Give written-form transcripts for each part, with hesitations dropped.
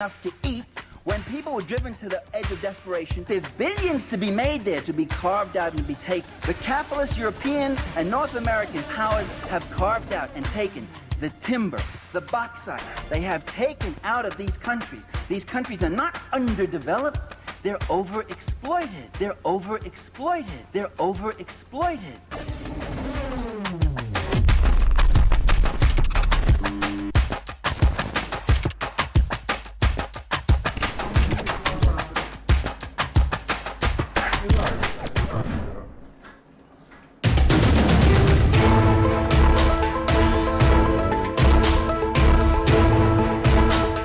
enough to eat. When people were driven to the edge of desperation, there's billions to be made there, to be carved out and to be taken. The capitalist European and North American powers have carved out and taken the timber, the bauxite. They have taken out of these countries. These countries are not underdeveloped. They're overexploited. They're overexploited. They're overexploited.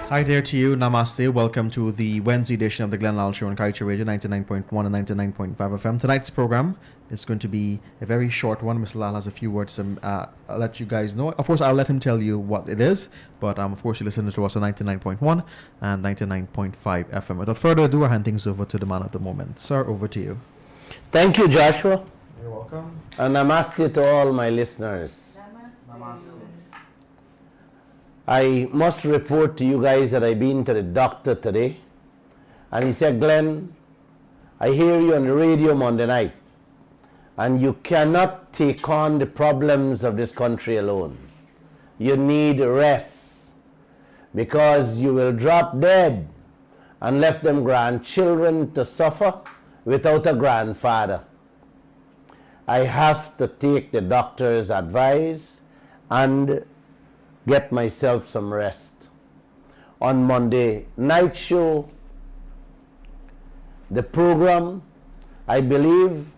Hi there to you, Namaste. Welcome to the Wednesday edition of the Lall Show on Kaieteur Radio 99.1 and 99.5 FM. Tonight's program is going to be a very short one. Mr. Lall has a few words to I'll let you guys know. Of course, I'll let him tell you what it is, but of course, you listen to us on 99.1 and 99.5 FM. Without further ado, I hand things over to the man of the moment. Sir, over to you. Thank you, Joshua. You're welcome. And namaste to all my listeners. Namaste. I must report to you guys that I've been to the doctor today, and he said, Glenn, I hear you on the radio Monday night, and you cannot take on the problems of this country alone. You need rest, because you will drop dead and left them grandchildren to suffer without a grandfather. I have to take the doctor's advice and get myself some rest. On Monday night show, the program, I believe,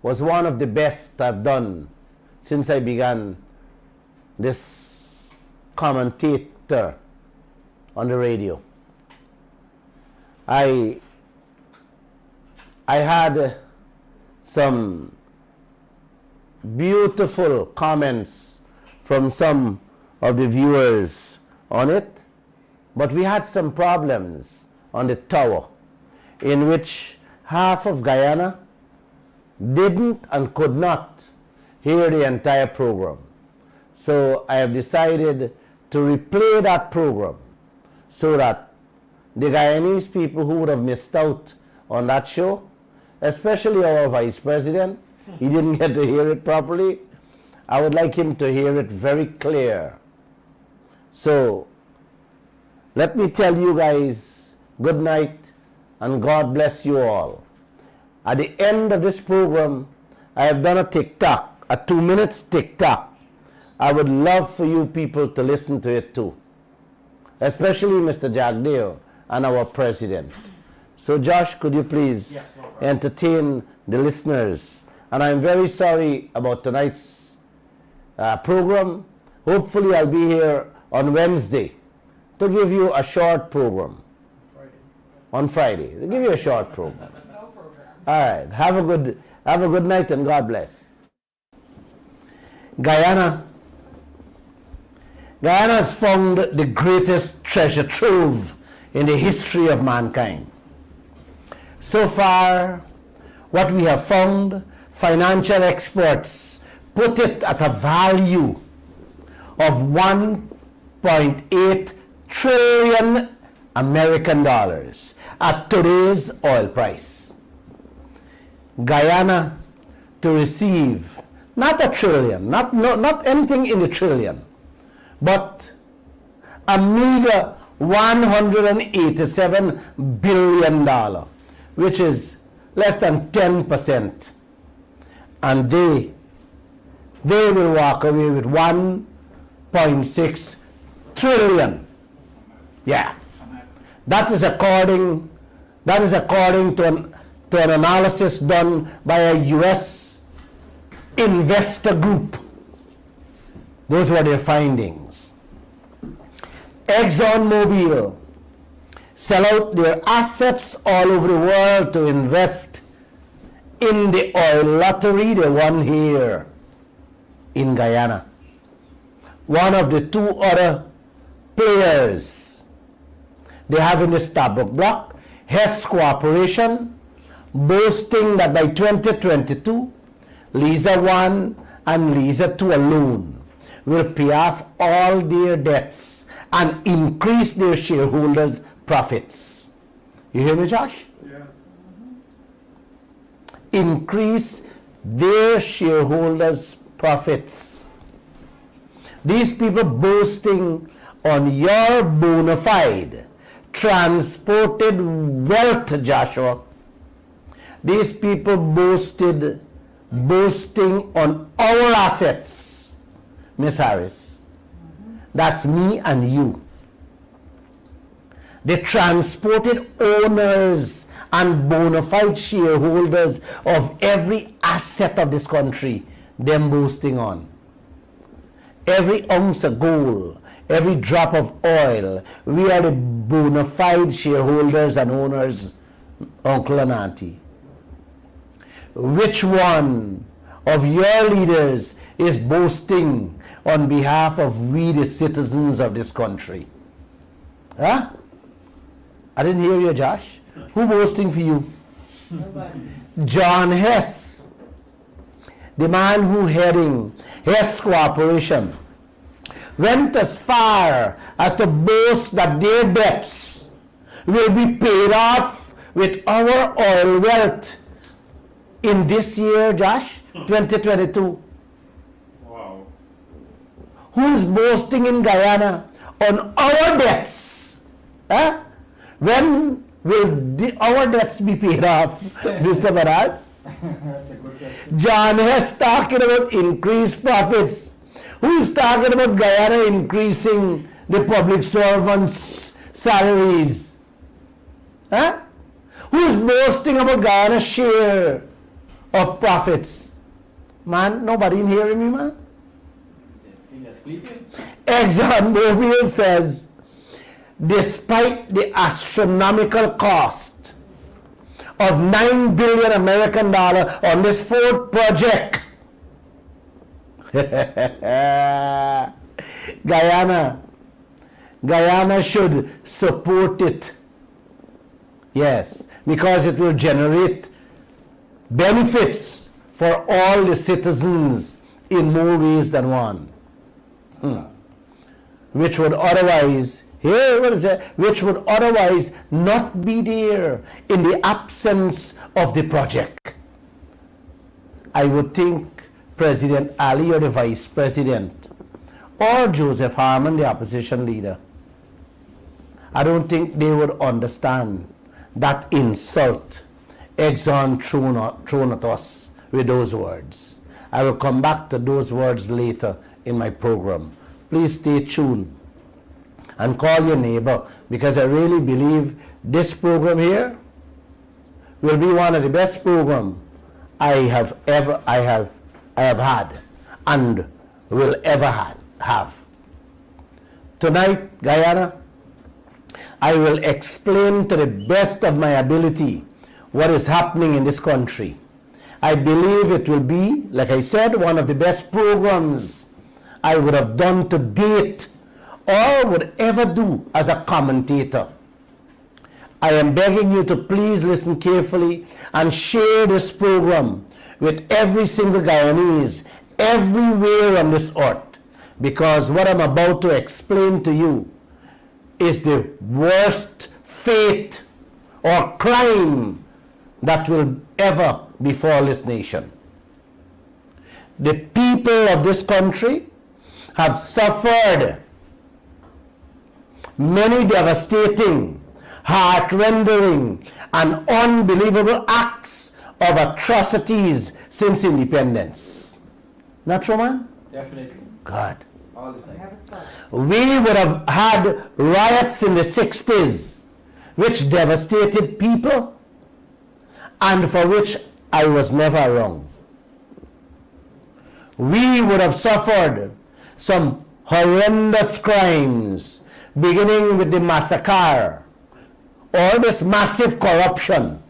was one of the best I've done since I began this commentator on the radio. I had some beautiful comments from some of the viewers on it, but we had some problems on the tower in which half of Guyana didn't and could not hear the entire program. So I have decided to replay that program so that the Guyanese people who would have missed out on that show, especially our vice president, he didn't get to hear it properly. I would like him to hear it very clear. So, let me tell you guys good night and God bless you all. At the end of this program, I have done a TikTok, a 2 minutes TikTok. I would love for you people to listen to it too, especially Mr. Jagdeo and our president. So Josh, could you please entertain the listeners? And I'm very sorry about tonight's program. Hopefully I'll be here on Wednesday to give you a short program. On Friday, to give you a short program. No program. All right. Have a good night and God bless. Guyana has found the greatest treasure trove in the history of mankind. So far, what we have found, financial experts put it at a value of 1.8 trillion American dollars at today's oil price. Guyana to receive not a trillion, not anything in the trillion, but a meager $187 billion, which is less than 10%. And they will walk away with 1.6 trillion. Yeah. That is according to an analysis done by a US investor group. Those were their findings. ExxonMobil sell out their assets all over the world to invest in the oil lottery, they won here in Guyana. One of the two other players they have in the Starbuck block, Hess Corporation, boasting that by 2022, Lisa 1 and Lisa 2 alone will pay off all their debts and increase their shareholders' profits. You hear me, Josh? Yeah. Increase their shareholders' profits. These people boasting on your bona fide transported wealth, Joshua. These people boasting on our assets, Miss Harris. That's me and you. The transported owners and bona fide shareholders of every asset of this country, them boasting on. Every ounce of gold, every drop of oil, we are the bona fide shareholders and owners, uncle and auntie. Which one of your leaders is boasting on behalf of we the citizens of this country? Huh? I didn't hear you, Josh. Who boasting for you? John Hess, the man who heading Hess Corporation, went as far as to boast that their debts will be paid off with our oil wealth in this year, Josh, 2022. Wow. Who's boasting in Guyana on our debts? Huh? When will our debts be paid off, Mr. Barad? That's a good question. John Hess talking about increased profits. Who's talking about Guyana increasing the public servants' salaries? Huh? Who's boasting about Guyana's share of profits? Man, nobody in hearing me, man? ExxonMobil says, despite the astronomical cost of $9 billion American dollar on this fourth project, Guyana should support it. Yes, because it will generate benefits for all the citizens in more ways than one. Which would otherwise, which would otherwise not be there in the absence of the project. I would think President Ali or the Vice President or Joseph Harman, the opposition leader, I don't think they would understand that insult Exxon thrown at us with those words. I will come back to those words later in my program. Please stay tuned and call your neighbor, because I really believe this program here will be one of the best programs I have had and will ever have. Tonight, Guyana, I will explain to the best of my ability what is happening in this country. I believe it will be, like I said, one of the best programs I would have done to date or would ever do as a commentator. I am begging you to please listen carefully and share this program with every single Guyanese everywhere on this earth, because what I'm about to explain to you is the worst fate or crime that will ever befall this nation. The people of this country have suffered many devastating, heart-rending, and unbelievable acts of atrocities since independence. Not true, man? Definitely. God. All the time. We would have had riots in the 60s, which devastated people, and for which I was never around. We would have suffered some horrendous crimes, beginning with the massacre, or this massive corruption.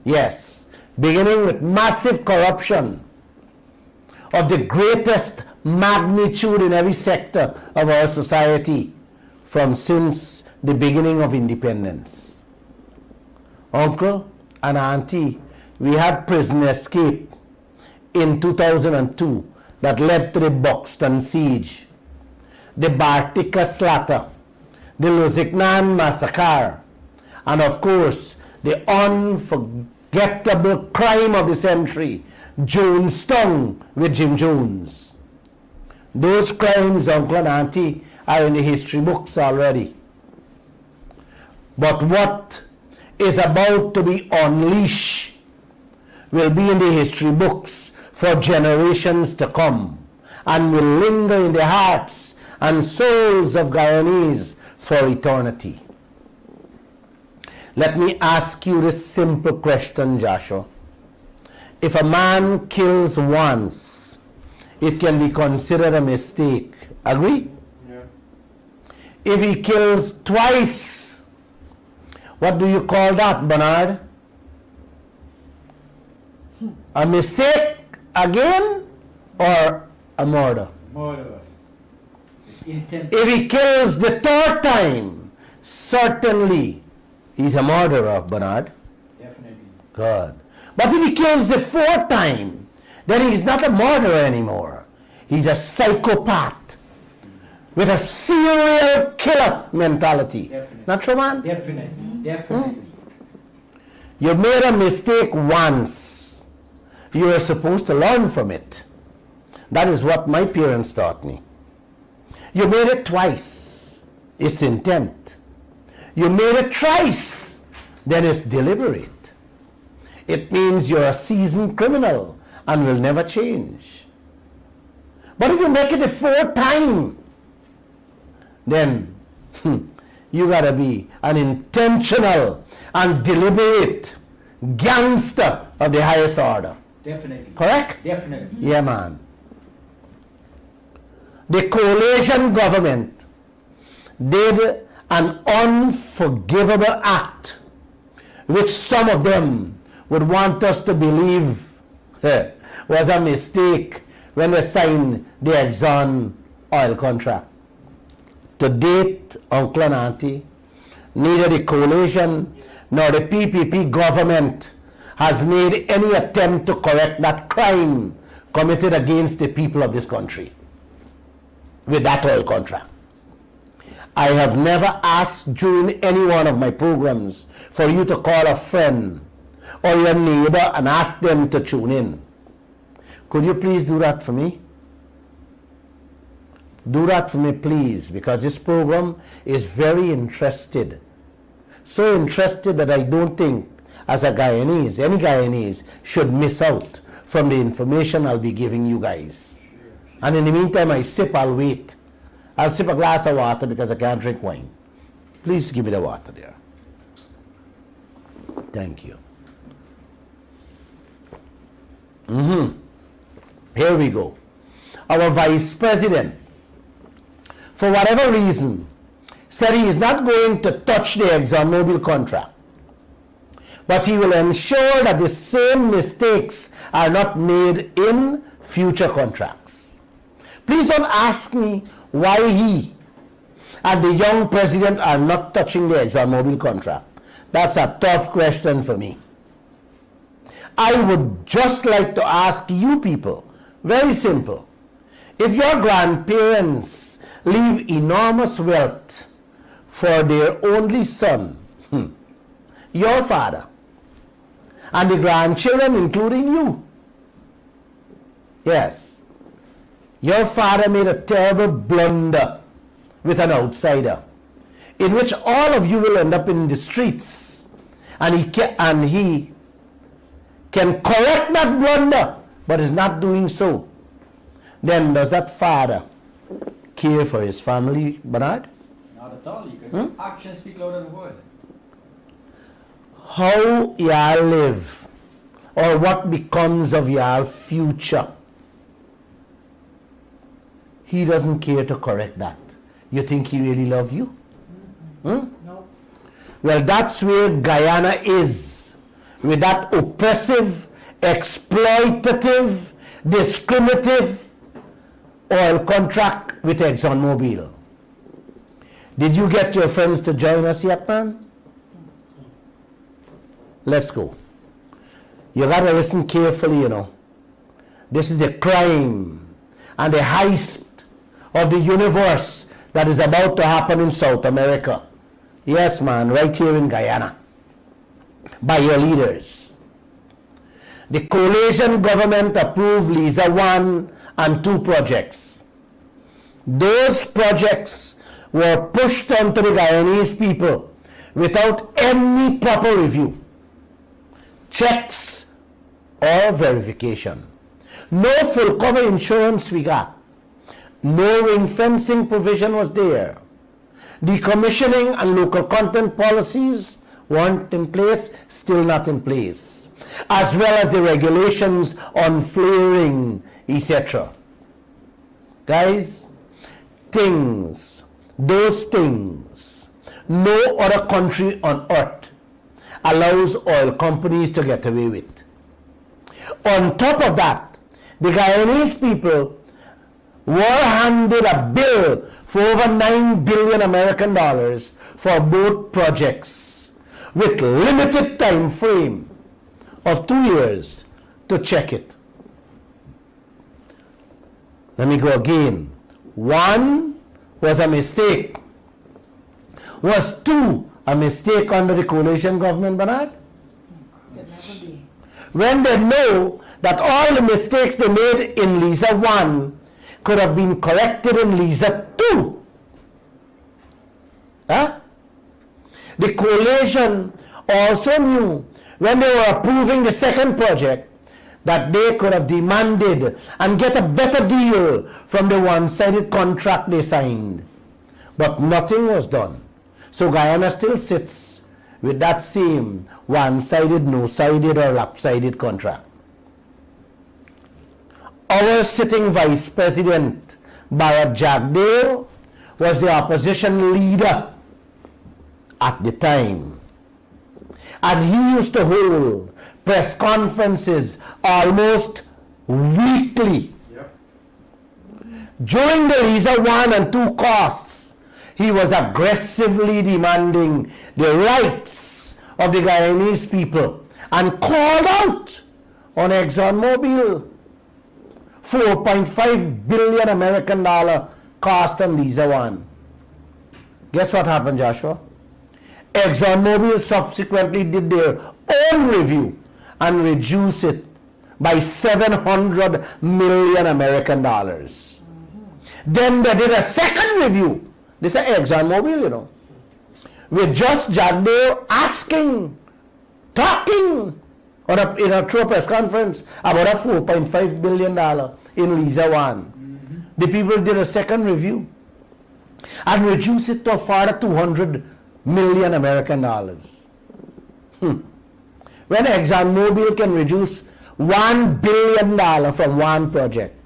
Yes, beginning with massive corruption of the greatest magnitude in every sector of our society from since the beginning of independence. Uncle and auntie, we had prison escape in 2002 that led to the Buxton siege, the Bartica slaughter, the Lusignan massacre, and of course, the unforgettable crime of the century, Jonestown with Jim Jones. Those crimes, uncle and auntie, are in the history books already. But what is about to be unleashed will be in the history books for generations to come, and will linger in the hearts and souls of Guyanese for eternity. Let me ask you this simple question, Joshua. If a man kills once, it can be considered a mistake. Agree? Yeah. If he kills twice, what do you call that, Bernard? A mistake again or a murder? Murderous. Intent. If he kills the third time, certainly he's a murderer, Bernard. Definitely. Good. But if he kills the fourth time, then he's not a murderer anymore. He's a psychopath with a serial killer mentality. Definitely. Not true, man? Definitely. Definitely. You made a mistake once. You are supposed to learn from it. That is what my parents taught me. You made it twice. It's intent. You made it thrice. Then it's deliberate. It means you're a seasoned criminal and will never change. But if you make it the fourth time, then you gotta be an intentional and deliberate gangster of the highest order. Definitely. Correct? Definitely. Yeah, man. The coalition government did an unforgivable act, which some of them would want us to believe was a mistake when they signed the Exxon oil contract. To date, uncle and auntie, neither the coalition nor the PPP government has made any attempt to correct that crime committed against the people of this country with that oil contract. I have never asked during any one of my programs for you to call a friend or your neighbor and ask them to tune in. Could you please do that for me? Do that for me, please, because this program is very interested. So interested that I don't think, as a Guyanese, any Guyanese should miss out from the information I'll be giving you guys. And in the meantime, I'll wait. I'll sip a glass of water because I can't drink wine. Please give me the water there. Thank you. Here we go. Our vice president, for whatever reason, said he is not going to touch the ExxonMobil contract, but he will ensure that the same mistakes are not made in future contracts. Please don't ask me why he and the young president are not touching the ExxonMobil contract. That's a tough question for me. I would just like to ask you people, very simple, if your grandparents leave enormous wealth for their only son, your father, and the grandchildren, including you, yes, your father made a terrible blunder with an outsider, in which all of you will end up in the streets, and he can correct that blunder, but is not doing so. Then does that father care for his family, Bernard? Not at all. You can actions speak louder than words. How y'all live, or what becomes of y'all future, he doesn't care to correct that. You think he really love you? No. Well, that's where Guyana is, with that oppressive, exploitative, discriminative oil contract with ExxonMobil. Did you get your friends to join us yet, man? Let's go. You gotta listen carefully, you know. This is the crime and the heist of the universe that is about to happen in South America. Yes, man, right here in Guyana, by your leaders. The coalition government approved Liza 1 and 2 projects. Those projects were pushed onto the Guyanese people without any proper review, checks, or verification. No full cover insurance we got. No ring fencing provision was there. Decommissioning and local content policies weren't in place, still not in place, as well as the regulations on flaring, etc. Guys, those things, no other country on earth allows oil companies to get away with. On top of that, the Guyanese people were handed a bill for over 9 billion American dollars for both projects with limited time frame of 2 years to check it. Let me go again. 1 was a mistake. Was 2 a mistake under the coalition government, Bernard? Can never be. When they know that all the mistakes they made in Liza 1 could have been corrected in Liza 2. Huh? The coalition also knew when they were approving the second project that they could have demanded and get a better deal from the one-sided contract they signed. But nothing was done. So Guyana still sits with that same one-sided, no-sided or lopsided contract. Our sitting Vice President, Bharat Jagdeo, was the opposition leader at the time. And he used to hold press conferences almost weekly. Yep. During the Liza 1 and 2 costs, he was aggressively demanding the rights of the Guyanese people and called out on ExxonMobil. 4.5 billion American dollar cost on Liza 1. Guess what happened, Joshua? ExxonMobil subsequently did their own review and reduced it by 700 million American dollars. Then they did a second review. This is ExxonMobil, you know, with just Jagdeo asking, talking in a true press conference about a $4.5 billion in Liza 1. The people did a second review and reduced it to a further 200 million American dollars. When ExxonMobil can reduce $1 billion from one project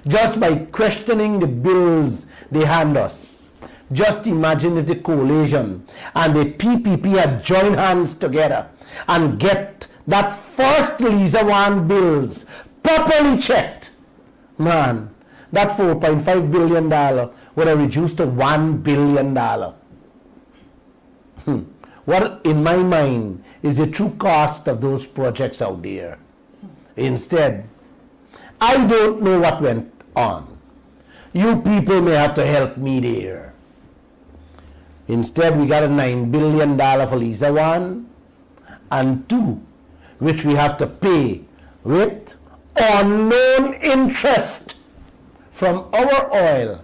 just by questioning the bills they hand us, just imagine if the coalition and the PPP had joined hands together and get that first Liza 1 bills properly checked. Man, that $4.5 billion would have reduced to $1 billion. What, in my mind, is the true cost of those projects out there? Instead, I don't know what went on. You people may have to help me there. Instead, we got a $9 billion for Liza 1 and 2, which we have to pay with unknown interest from our oil,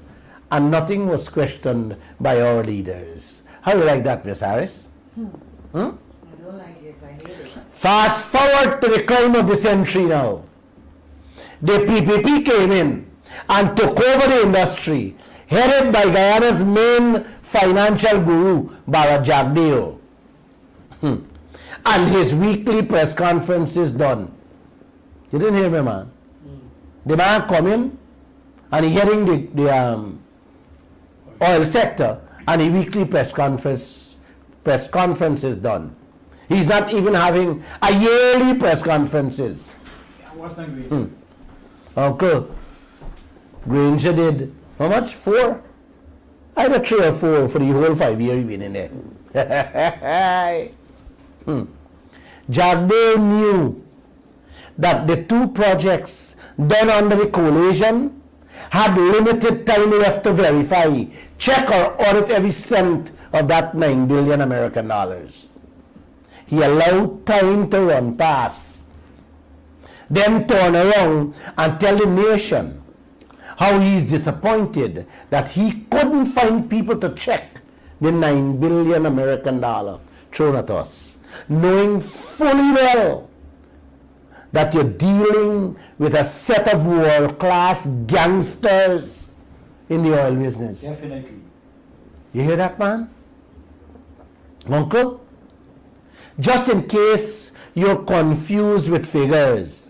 and nothing was questioned by our leaders. How do you like that, Miss Harris? I don't like it. I hate it. Fast forward to the crime of the century now. The PPP came in and took over the industry, headed by Guyana's main financial guru, Bharat Jagdeo. And his weekly press conferences done. You didn't hear me, man? The man come in and he heading the oil sector, and the weekly press conferences done. He's not even having a yearly press conferences. What's not great? Uncle, Granger did, how much? 4? Either 3 or 4 for the whole 5 years he's been in there. Jagdeo knew that the 2 projects done under the coalition had limited time left to verify check or audit every cent of that 9 billion American dollars. He allowed time to run past, then turn around and tell the nation how he's disappointed that he couldn't find people to check the 9 billion American dollar thrown at us, knowing fully well that you're dealing with a set of world-class gangsters in the oil business. Definitely. You hear that, man? Uncle? Just in case you're confused with figures,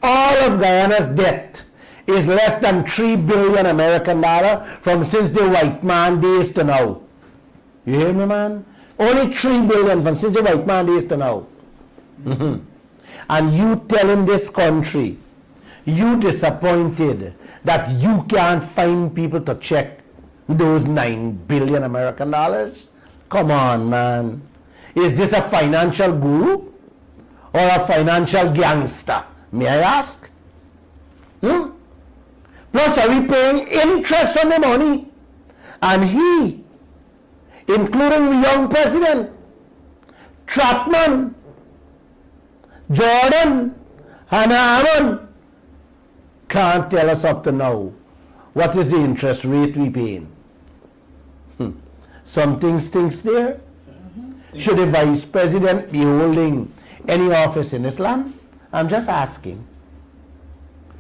all of Guyana's debt is less than 3 billion American dollar from since the white man days to now. You hear me, man? Only 3 billion from since the white man days to now. And you telling this country, you disappointed that you can't find people to check those 9 billion American dollars? Come on, man. Is this a financial guru or a financial gangster? May I ask? Plus, are we paying interest on the money? And he, including the young president, Trotman, Jordan, and Hammond, can't tell us up to now what is the interest rate we paying. Something stinks there. Should the vice president be holding any office in this land? I'm just asking.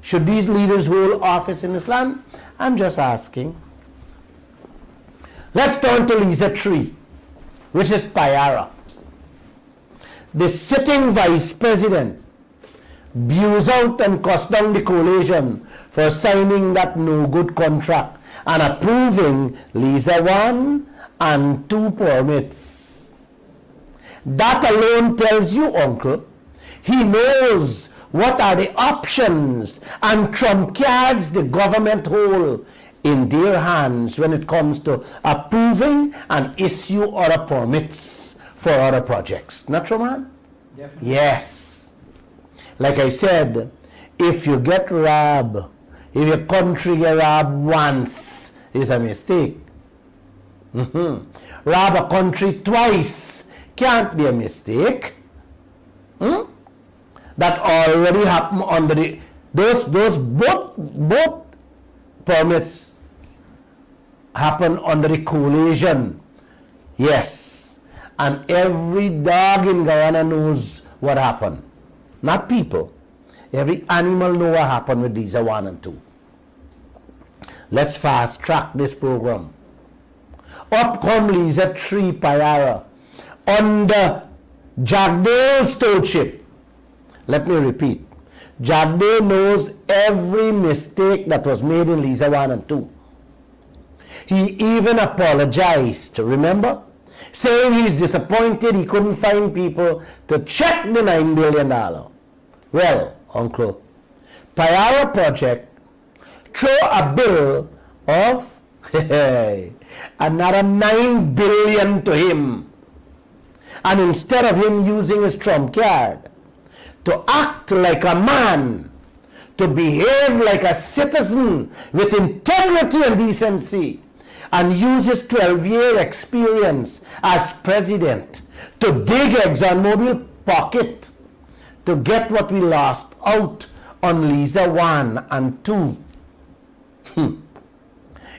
Should these leaders hold office in this land? I'm just asking. Let's turn to Lisa 3, which is Payara. The sitting vice president views out and cussed down the coalition for signing that no-good contract and approving Lisa 1 and 2 permits. That alone tells you, Uncle, he knows what are the options and trump cards the government hold in their hands when it comes to approving and issue other permits for other projects. Not true, man? Definitely. Yes. Like I said, if you get robbed, if your country get robbed once, it's a mistake. Rob a country twice can't be a mistake. That already happened under the those both permits happen under the coalition. Yes. And every dog in Guyana knows what happened. Not people. Every animal knows what happened with these 1 and 2. Let's fast track this program. Up come Lisa 3 Payara under Jagdale's stewardship. Let me repeat. Jagdale knows every mistake that was made in Lisa 1 and 2. He even apologized, remember? Saying he's disappointed he couldn't find people to check the $9 billion. Well, Uncle, Payara project throw a bill of another $9 billion to him. And instead of him using his trump card to act like a man, to behave like a citizen with integrity and decency, and use his 12-year experience as president to dig ExxonMobil pocket to get what we lost out on Lisa 1 and 2.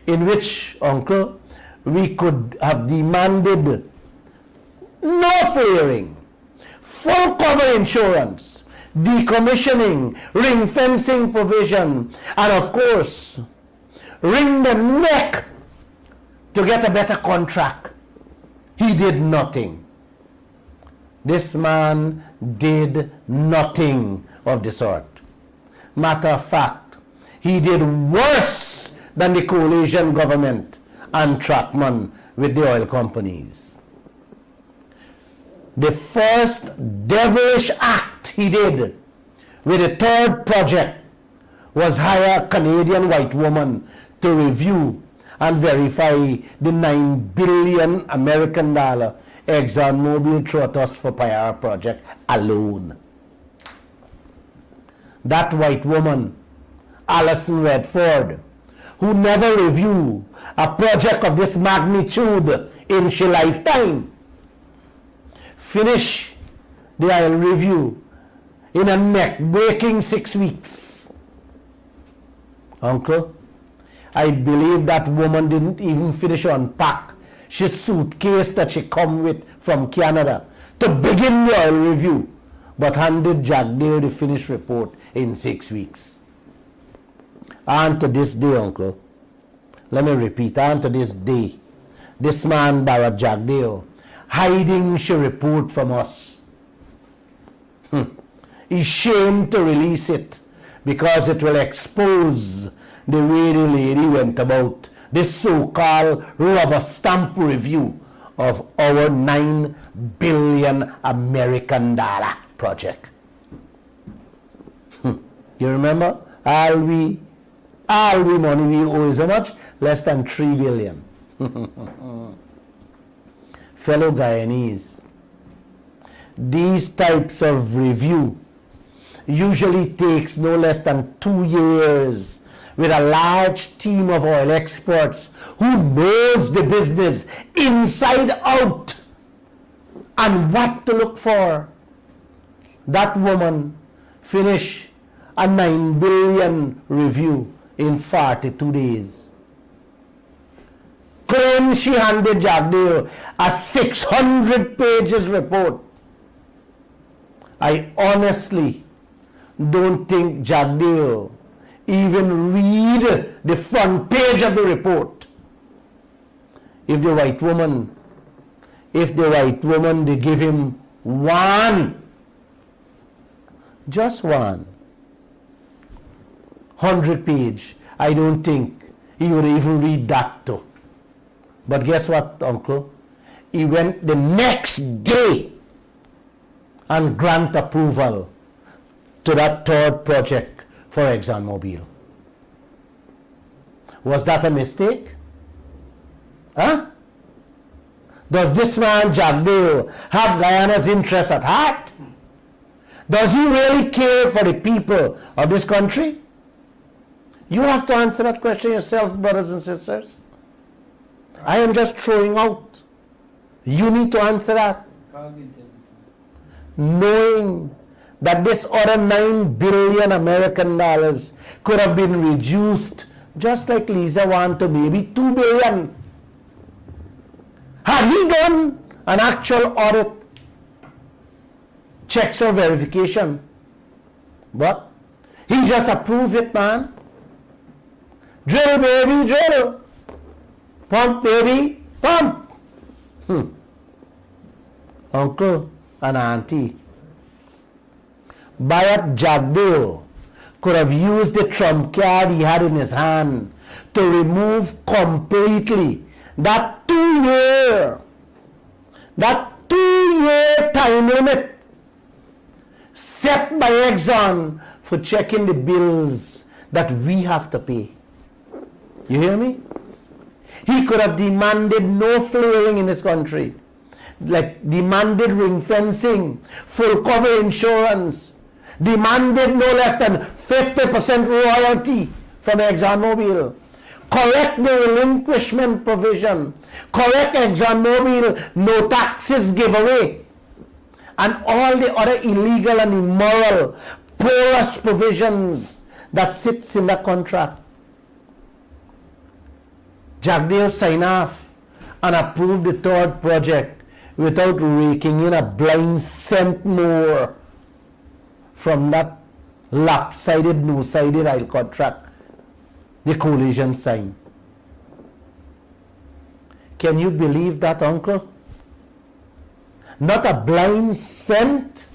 In which, Uncle, we could have demanded no flaring, full cover insurance, decommissioning, ring fencing provision, and of course, wring the neck to get a better contract. He did nothing. This man did nothing of the sort. Matter of fact, he did worse than the coalition government and Trotman with the oil companies. The first devilish act he did with the third project was hire a Canadian white woman to review and verify the $9 billion American dollar ExxonMobil threw at us for Payara project alone. That white woman, Alison Redford, who never review a project of this magnitude in she lifetime, finish their review in a neck-breaking 6 weeks. Uncle, I believe that woman didn't even finish unpack she suitcase that she come with from Canada to begin the oil review, but handed Jagdeo the finished report in 6 weeks. And to this day, Uncle, let me repeat, and to this day, this man, Barrett Jagdeo, hiding she report from us. He's ashamed to release it because it will expose the way the lady went about this so-called rubber stamp review of our $9 billion American dollar project. You remember? All we money we owe is how much? Less than $3 billion. Fellow Guyanese, these types of review usually takes no less than 2 years with a large team of oil experts who knows the business inside out and what to look for. That woman finished a $9 billion review in 42 days. Claims she handed Jagdeo a 600 pages report. I honestly don't think Jagdeo even read the front page of the report. If the white woman, they give him just one 100-page, I don't think he would even read that too. But guess what, Uncle? He went the next day and grant approval to that third project for ExxonMobil. Was that a mistake? Huh? Does this man Jagdeo have Guyana's interest at heart? Does he really care for the people of this country? You have to answer that question yourself, brothers and sisters. I am just throwing out. You need to answer that. Knowing that this other $9 billion American dollars could have been reduced, just like Lisa wanted to maybe $2 billion. Had he done an actual audit, checks or verification, but he just approved it, man. Drill, baby, drill. Pump, baby, pump. Uncle and auntie, Bayat Jagdeo could have used the trump card he had in his hand to remove completely that 2-year time limit set by Exxon for checking the bills that we have to pay. You hear me? He could have demanded no flaring in this country, like demanded ring fencing, full cover insurance, demanded no less than 50% royalty from ExxonMobil, correct the relinquishment provision, correct ExxonMobil no taxes giveaway, and all the other illegal and immoral porous provisions that sits in that contract. Jagdeo signed off and approved the third project without raking in a blind cent more from that lopsided, no-sided oil contract the coalition signed. Can you believe that, Uncle? Not a blind cent,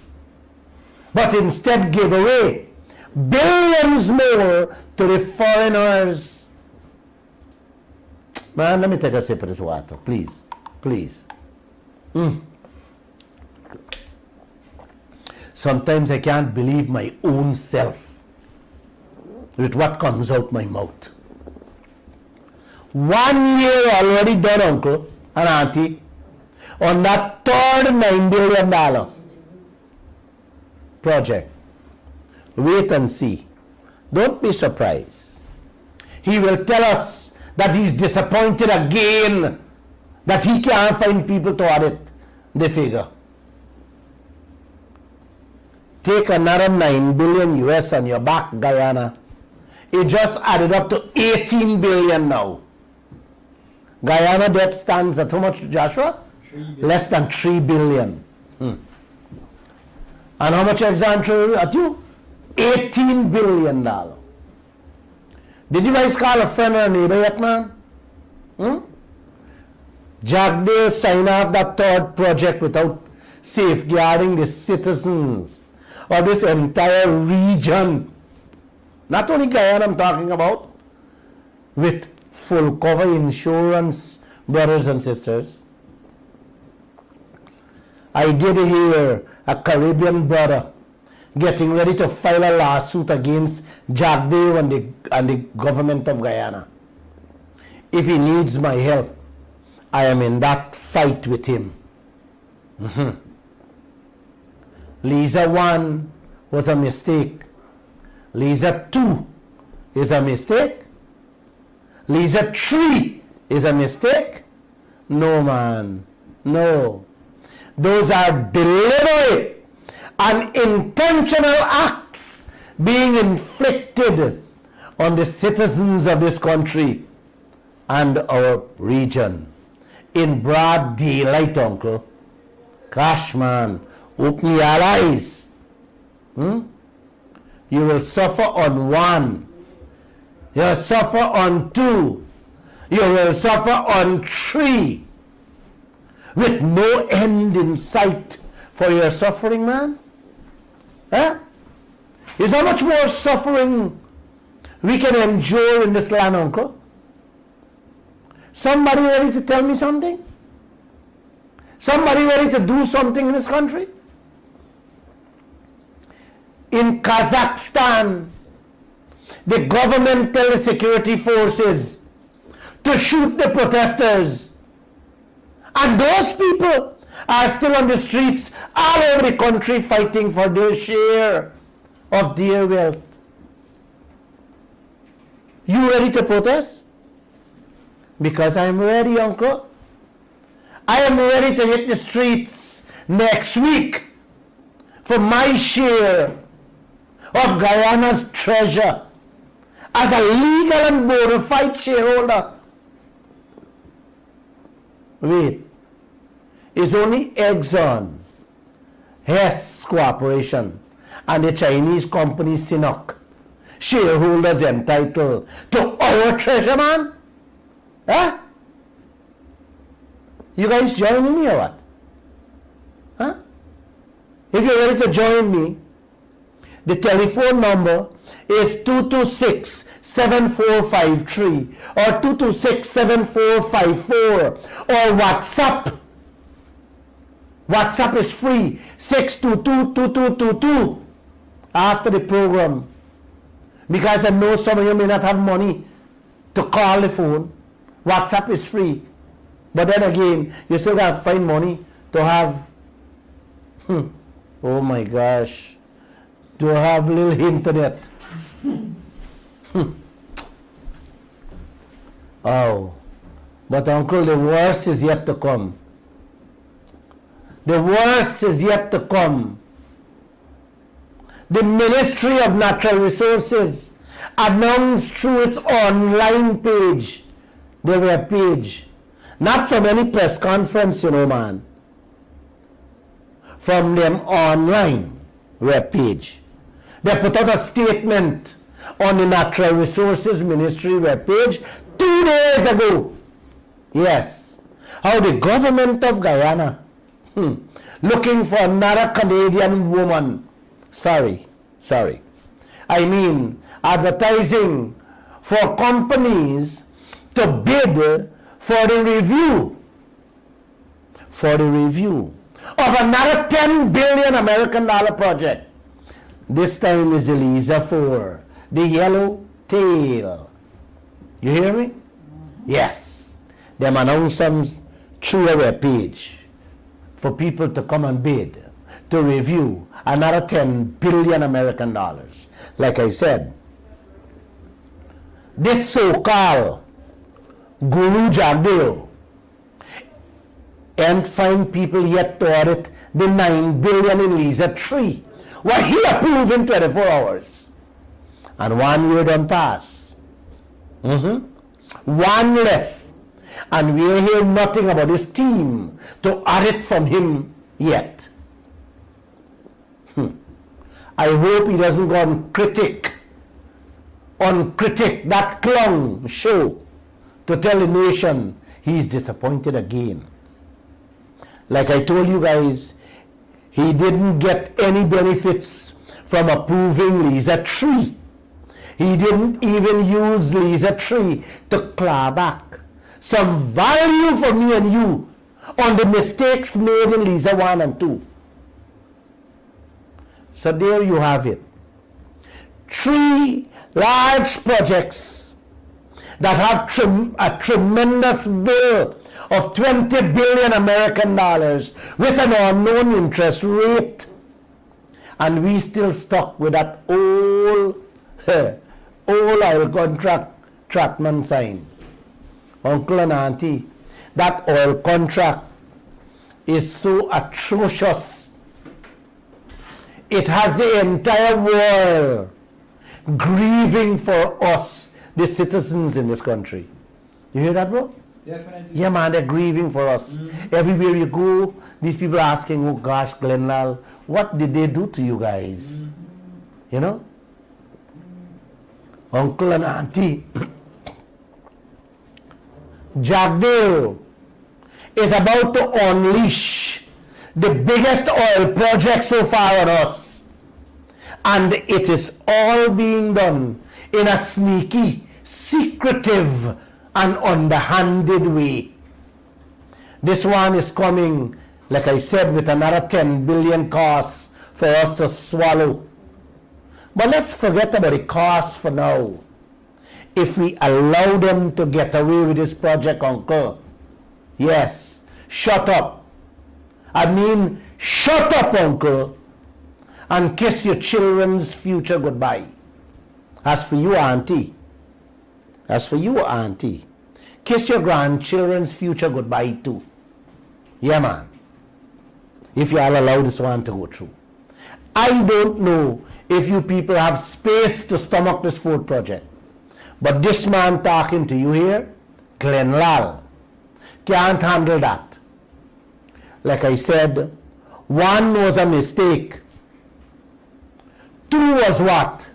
but instead give away billions more to the foreigners. Man, let me take a sip of this water, please. Please. Sometimes I can't believe my own self with what comes out my mouth. 1 year already done, Uncle and Auntie, on that third $9 billion project. Wait and see. Don't be surprised. he will tell us that he's disappointed again that he can't find people to audit the figure. Take another 9 billion US on your back, Guyana. It just added up to 18 billion now. Guyana debt stands at how much, Joshua? 3 billion. Less than 3 billion. And how much exam at you? $18 billion. Did you guys call a friend or a neighbor yet, man? Jagdeo signed off that third project without safeguarding the citizens of this entire region. Not only Guyana I'm talking about, with full cover insurance, brothers and sisters. I did hear a Caribbean brother getting ready to file a lawsuit against Jagdeo and the government of Guyana. If he needs my help, I am in that fight with him. Lisa 1 was a mistake. Lisa 2 is a mistake. Lisa 3 is a mistake. No, man. No. Those are deliberate and intentional acts being inflicted on the citizens of this country and our region. In broad daylight, uncle. Gosh, man. Open your eyes. You will suffer on 1. You will suffer on 2. You will suffer on 3. With no end in sight for your suffering, man. Is how much more suffering we can endure in this land, uncle? Somebody ready to tell me something? Somebody ready to do something in this country? In Kazakhstan, the government tell the security forces to shoot the protesters. And those people are still on the streets all over the country fighting for their share of their wealth. You ready to protest? Because I'm ready, uncle. I am ready to hit the streets next week for my share of Guyana's treasure as a legal and bona fide shareholder. Wait, it's only Exxon, Hess Corporation, and the Chinese company Sinopec shareholders entitled to our treasure, man? Huh? You guys joining me or what? Huh? If you're ready to join me, the telephone number is 226-7453 or 226-7454 or WhatsApp. WhatsApp is free, 622-2222 after the program. Because I know some of you may not have money to call the phone. WhatsApp is free. But then again, you still got to find money to have, oh my gosh, to have little internet. Oh, but uncle, the worst is yet to come. The worst is yet to come. The Ministry of Natural Resources announced through its online page, their web page, not from any press conference, you know, man, from them online web page. They put out a statement on the Natural Resources Ministry web page 2 days ago. Yes, how the government of Guyana, looking for another Canadian woman, I mean advertising for companies to bid for the review of another $10 billion American dollar project. This time is the Lisa 4, the Yellowtail. You hear me? Yes. Them announced them through a web page for people to come and bid, to review another $10 billion American dollars. Like I said, this so-called Guru Jagdeo and find people yet to audit the 9 billion in Lisa 3. What he approved in 24 hours. And 1 year done pass. One left. And we hear nothing about his team to audit from him yet. I hope he doesn't go on critic that clown show to tell the nation he's disappointed again. Like I told you guys, he didn't get any benefits from approving Lisa 3. He didn't even use Lisa 3 to claw back some value for me and you on the mistakes made in Lisa 1 and 2. So there you have it. 3 large projects that have a tremendous bill of 20 billion American dollars with an unknown interest rate. And we still stuck with that old oil contract Trotman signed. Uncle and auntie, that oil contract is so atrocious. It has the entire world grieving for us, the citizens in this country. You hear that, bro? Definitely. Yeah, man, they're grieving for us. Everywhere you go, these people are asking, oh gosh, Glenn Lall, what did they do to you guys? You know? Uncle and auntie. Jagdeo is about to unleash the biggest oil project so far on us. And it is all being done in a sneaky, secretive, and underhanded way. This one is coming, like I said, with another 10 billion costs for us to swallow. But let's forget about the cost for now. If we allow them to get away with this project, Uncle, yes, shut up. I mean, shut up, Uncle, and kiss your children's future goodbye. As for you, Auntie, kiss your grandchildren's future goodbye too. Yeah, man. If you all allow this one to go through. I don't know if you people have space to stomach this food project. But this man talking to you here, Glenn Lall, can't handle that. Like I said, 1 was a mistake. 2 was what?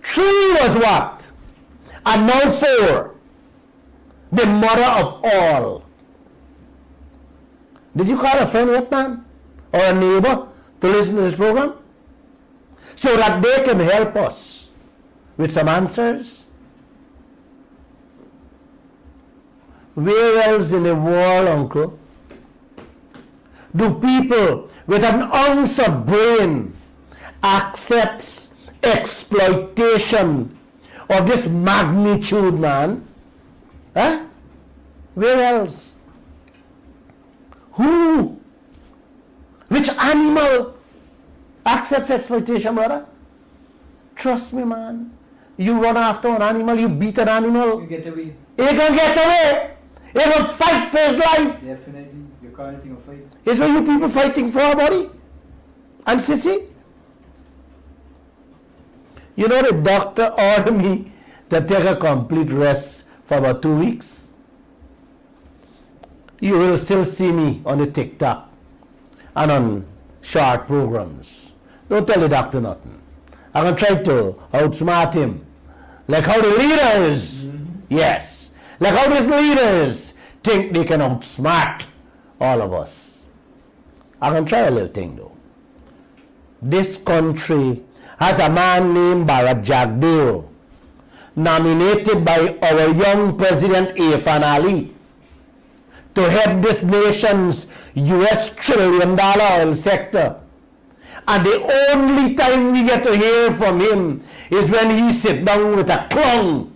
3 was what? And now 4. The mother of all. Did you call a friend yet, man? Or a neighbor to listen to this program? So that they can help us with some answers? Where else in the world, Uncle, do people with an ounce of brain accept exploitation of this magnitude, man? Huh? Where else? Who? Which animal accepts exploitation, brother? Trust me, man. You run after an animal, you beat an animal, You get away. he can get away. He will fight for his life. Definitely. You're calling a fight. It's what you people fighting for, buddy. And sissy? You know, the doctor ordered me to take a complete rest for about 2 weeks. You will still see me on the TikTok and on short programs. Don't tell the doctor nothing. I'm going to try to outsmart him. Like how the leaders, yes, like how these leaders think they can outsmart all of us. I'm going to try a little thing though. This country has a man named Jagdeo, nominated by our young president Irfan Ali to head this nation's US $1 trillion oil sector. And the only time we get to hear from him is when he sits down with a clown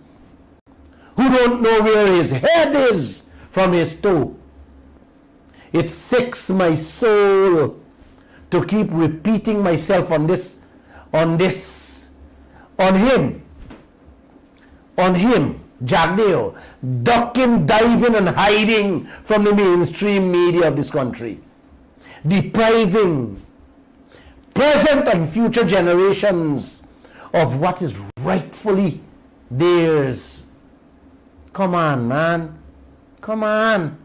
who don't know where his head is from his toe. It sicks my soul to keep repeating myself on him. on him, Jack Dale, ducking, diving and hiding from the mainstream media of this country, depriving present and future generations of what is rightfully theirs. Come on, man. Come on.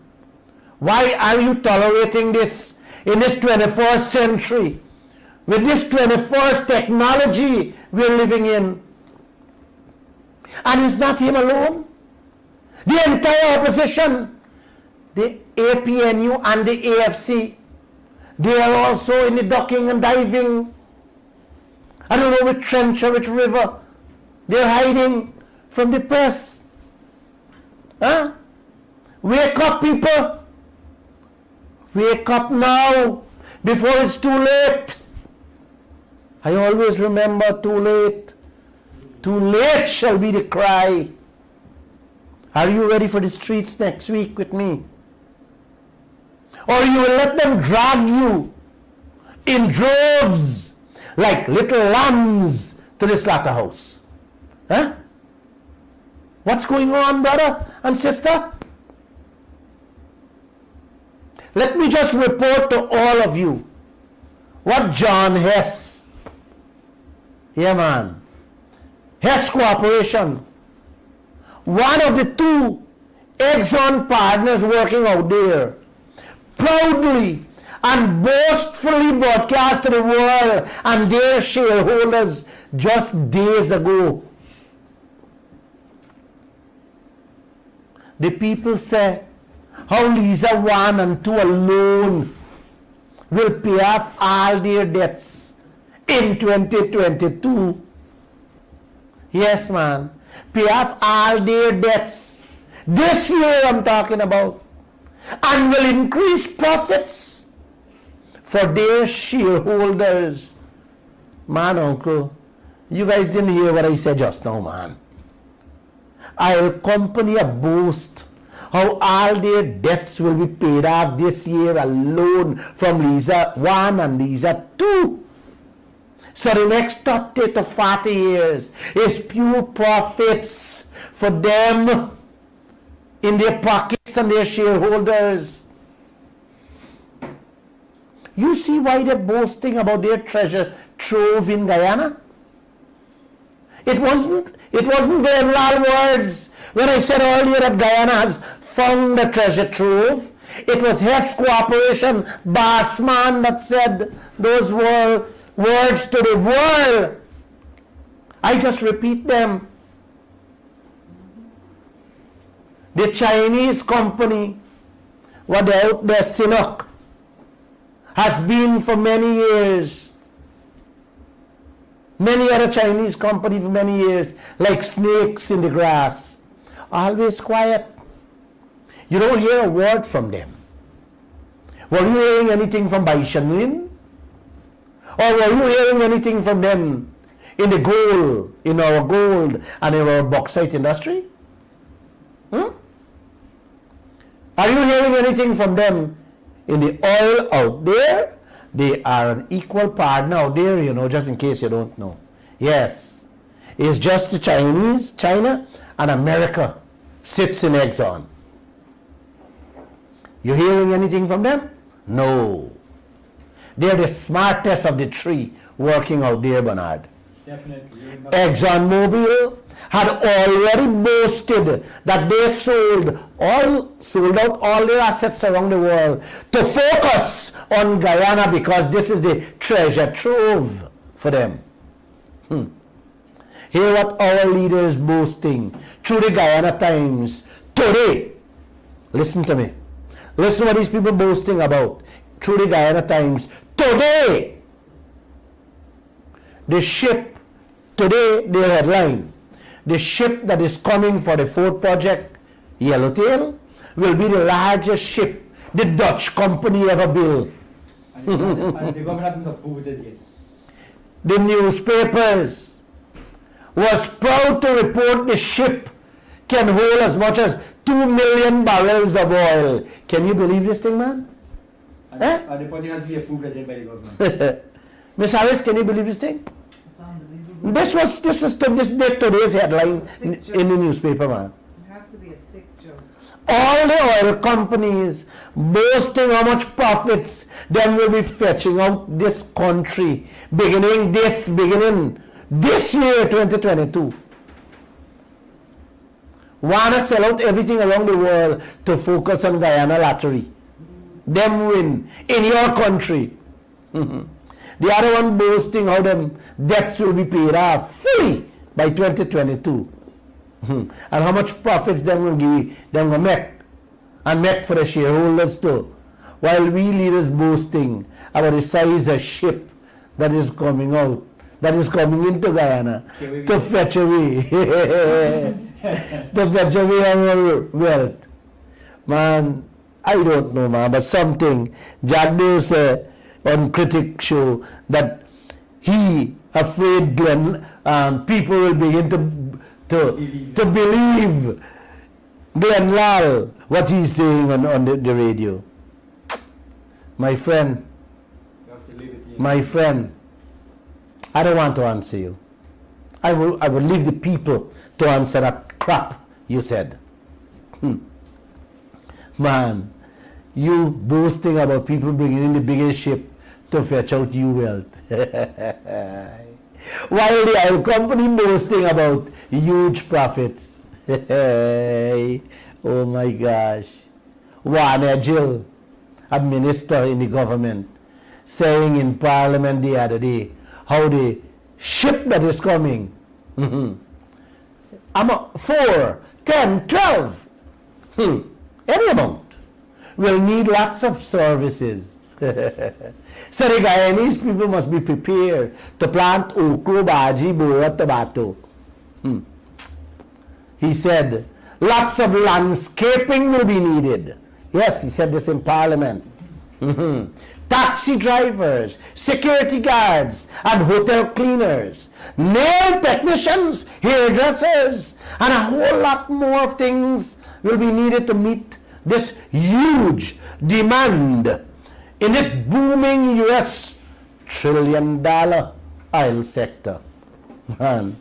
Why are you tolerating this in this 21st century? With this 21st technology we're living in. And it's not him alone. The entire opposition, the APNU and the AFC, they are also in the ducking and diving. I don't know which trench or which river. They're hiding from the press. Huh? Wake up, people. Wake up now before it's too late. I always remember too late. Too late shall be the cry. Are you ready for the streets next week with me? Or you will let them drag you in droves like little lambs to the slaughterhouse? Huh? What's going on, brother and sister? Let me just report to all of you what John Hess, yeah man, Hess Corporation, one of the two Exxon partners working out there, proudly and boastfully broadcast to the world and their shareholders just days ago. The people say how Lisa 1 and 2 alone will pay off all their debts in 2022. Yes, man. Pay off all their debts. This year I'm talking about. And will increase profits for their shareholders. Man, uncle, you guys didn't hear what I said just now, man. I'll company a boast how all their debts will be paid off this year alone from Lisa 1 and Lisa 2. So the next 30 to 40 years is pure profits for them in their pockets and their shareholders. You see why they're boasting about their treasure trove in Guyana? It wasn't Glenn Lall words when I said earlier that Guyana has found the treasure trove. It was Hess Corporation boss man that said those words to the world. I just repeat them. The Chinese company, without their Sinok, has been for many years. Many other Chinese companies for many years, like snakes in the grass, always quiet. You don't hear a word from them. Were you hearing anything from Bai Shenlin? Or were you hearing anything from them in the gold, in our gold and in our bauxite industry? Are you hearing anything from them in the oil out there? They are an equal partner out there, you know, just in case you don't know. Yes, it's just the Chinese, China, and America sits in Exxon. You hearing anything from them? No. They're the smartest of the three working out there, Bernard. Definitely. ExxonMobil had already boasted that they sold out all their assets around the world to focus on Guyana because this is the treasure trove for them. Hear what our leaders boasting through the Guyana Times today. Listen to me. Listen what these people boasting about through the Guyana Times today. The ship, today their headline, the ship that is coming for the fourth project, Yellowtail, will be the largest ship the Dutch company ever built. And the government hasn't approved it yet. The newspapers was proud to report the ship can hold as much as 2 million barrels of oil. Can you believe this thing, man? And the project has to be approved as yet by the government. Miss Harris, can you believe this thing? It's unbelievable. This is today's headline in the newspaper, man. It has to be a sick joke. All the oil companies boasting how much profits them will be fetching out this country beginning this year 2022. Wanna sell out everything around the world to focus on Guyana lottery. Them win in your country. The other one boasting how them debts will be paid off fully by 2022. And how much profits them will make, and make for the shareholders too. While we leaders boasting about the size of ship that is coming out, that is coming into Guyana to fetch away, to fetch away our wealth. Man, I don't know, man, but something Jack Dale said on Critic Show that he afraid people will begin to believe Glenn Lall, what he's saying on the radio. My friend, You have to leave it in. my friend, I don't want to answer you. I will leave the people to answer that crap you said. Man, you boasting about people bringing in the biggest ship to fetch out you wealth. While the oil company boasting about huge profits. Oh my gosh. Warner Jill, a minister in the government, saying in Parliament the other day how the ship that is coming, 4, 10, 12, any amount, will need lots of services. So the Guyanese people must be prepared to plant okra, baji, boa, tomato. He said, lots of landscaping will be needed. Yes, he said this in Parliament. Taxi drivers, security guards, and hotel cleaners, nail technicians, hairdressers, and a whole lot more of things will be needed to meet this huge demand in this booming US $1 trillion oil sector. Man,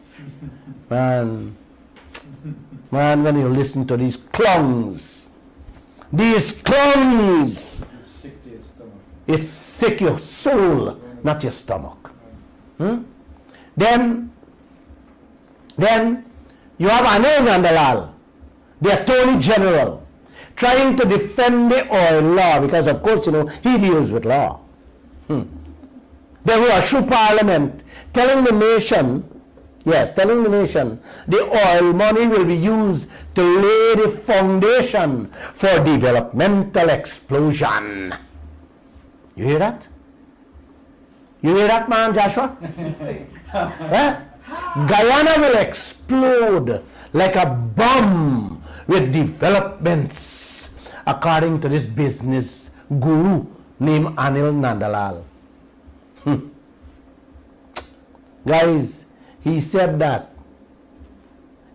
when you listen to these clowns, It's sick to your stomach. it's sick your soul, not your stomach. Then you have Anil Lall, the Attorney General, trying to defend the oil law, because of course, he deals with law. They were through Parliament telling the nation, the oil money will be used to lay the foundation for developmental explosion. You hear that? You hear that, man, Joshua? Guyana will explode like a bomb with developments, according to this business guru named Anil Nandalal. Guys, he said that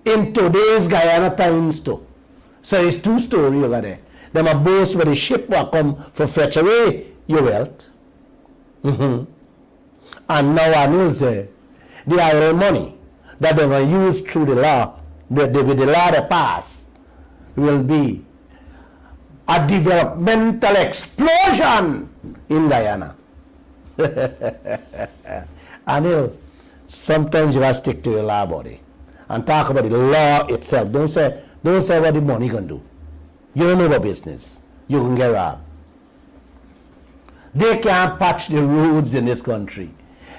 in today's Guyana Times too. So it's two stories over there. Them a boast where the ship will come for fetch away your wealth. And now Anil say the oil money that they're going to use through the law, with the law that pass, will be a developmental explosion in Guyana. Anil, sometimes you have to stick to your law body and talk about the law itself. Don't say what the money can do. You don't know about business. You can get robbed. They can't patch the roads in this country.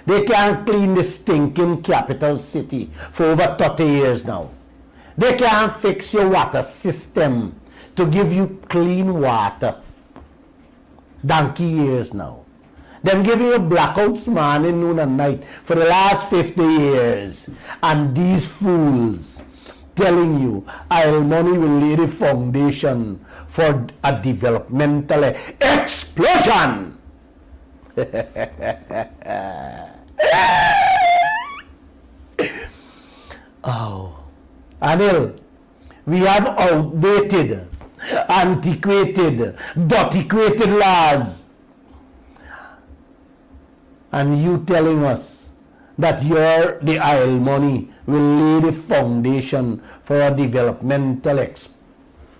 They can't clean the stinking capital city for over 30 years now. They can't fix your water system to give you clean water. Donkey years now. Them giving you blackouts morning, noon and night for the last 50 years. And these fools telling you oil money will lay the foundation for a developmental explosion. Oh, Anil, we have outdated, antiquated, laws. And you telling us that the oil money will lay the foundation for a developmental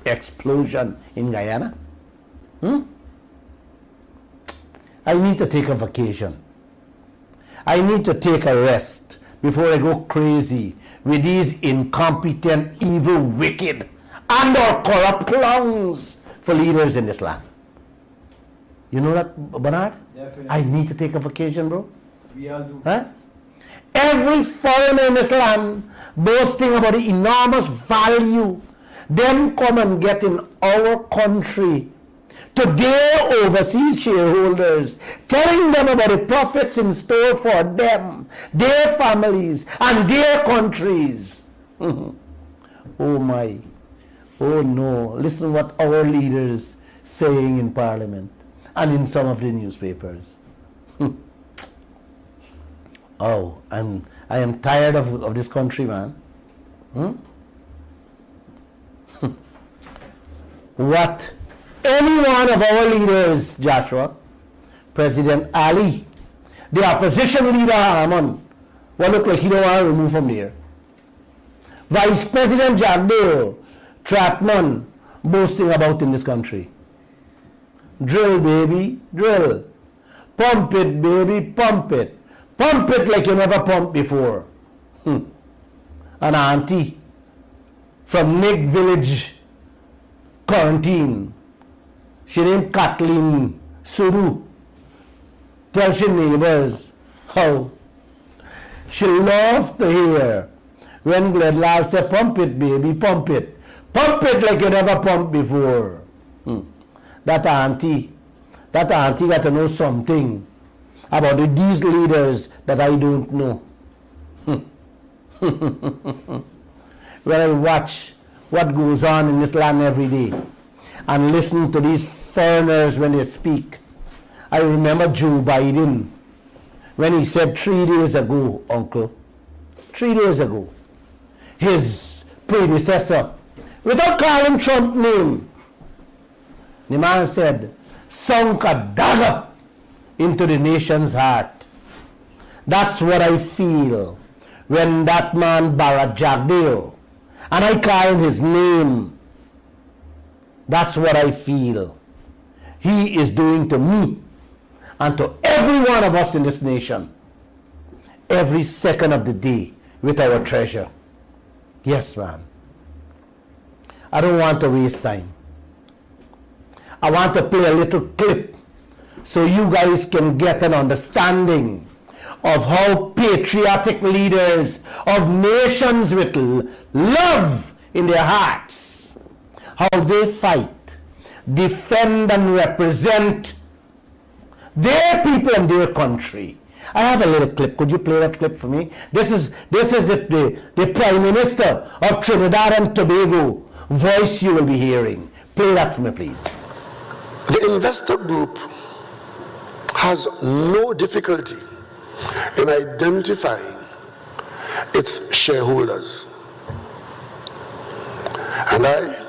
explosion in Guyana? I need to take a vacation. I need to take a rest before I go crazy with these incompetent, evil, wicked, and or corrupt clowns for leaders in this land. You know that, Bernard? Definitely. I need to take a vacation, bro. We all do. Huh? Every foreigner in this land boasting about the enormous value them come and get in our country to their overseas shareholders, telling them about the profits in store for them, their families, and their countries. Oh my. Oh no. Listen what our leaders saying in Parliament and in some of the newspapers. Oh, I am tired of this country, man. What any one of our leaders, Joshua, President Ali, the opposition leader Harman, what look like he don't want to remove from there. Vice President Jagdeo, Trapman, boasting about in this country. Drill, baby, drill. Pump it, baby, pump it. Pump it like you never pumped before. An auntie from Nick Village, quarantine. She named Kathleen Suru. Tell she neighbors how she loved to hear when Lall said, pump it, baby, pump it. Pump it like you never pumped before. That auntie got to know something about these leaders that I don't know. When I watch what goes on in this land every day and listen to these foreigners when they speak, I remember Joe Biden when he said 3 days ago, uncle, 3 days ago, his predecessor, without calling Trump name, the man said, sunk a dagger into the nation's heart. That's what I feel when that man Bharat Jagdeo, and I call his name, that's what I feel he is doing to me and to every one of us in this nation every second of the day with our treasure. Yes, ma'am. I don't want to waste time. I want to play a little clip so you guys can get an understanding of how patriotic leaders of nations with love in their hearts, how they fight, defend and represent their people and their country. I have a little clip. Could you play that clip for me? This is the Prime Minister of Trinidad and Tobago voice you will be hearing. Play that for me, please. The investor group has no difficulty in identifying its shareholders. And I,